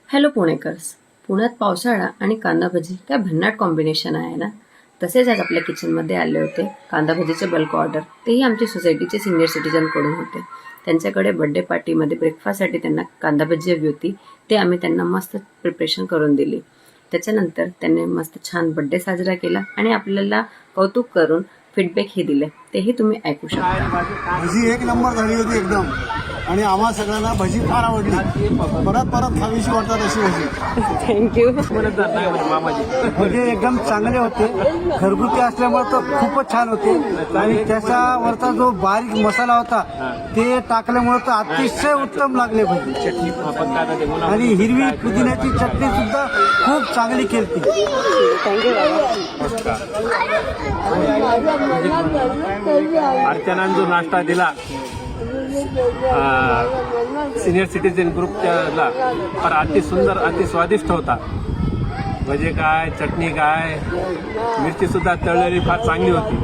Hello Punekars. पुण्यात पावसाळा आणि कांदा भजी काय भन्नाट कॉम्बिनेशन आहे ना. तसेच आज आपल्या किचनमध्ये आले होते कांदा भजीचे बल्क ऑर्डर. तेही आमच्या सोसायटीचे सिनियर सिटीजनकडून होते. त्यांच्याकडे बर्थडे पार्टीमध्ये ब्रेकफास्टसाठी त्यांना कांदा भजी हवी होती. ते आम्ही त्यांना मस्त प्रिपरेशन करून दिली. त्याच्यानंतर त्यांनी मस्त छान बर्थडे साजरा केला आणि आपल्याला कौतुक करून फीडबॅकही दिले. तेही तुम्ही ऐकू शकता. भजी एक नंबर झाली होती एकदम, आणि आम्हा सगळ्यांना भजी फार आवडली. परत परत खावीशी वाटतात अशी भजी. थँक्यू. भजी एकदम चांगले होते, घरगुती असल्यामुळे तर खूपच छान होते. आणि त्याच्यावरचा जो बारीक मसाला होता ते टाकल्यामुळे तर अतिशय उत्तम लागले भजी. आणि हिरवी पुदिन्याची चटणी सुद्धा खूप चांगली केली. अर्चनानं जो नाश्ता दिला सिनियर सिटीजन ग्रुपला फार अति सुंदर अति स्वादिष्ट होता. भजे काय, चटणी काय, मिरची सुद्धा तळलेली फार चांगली होती.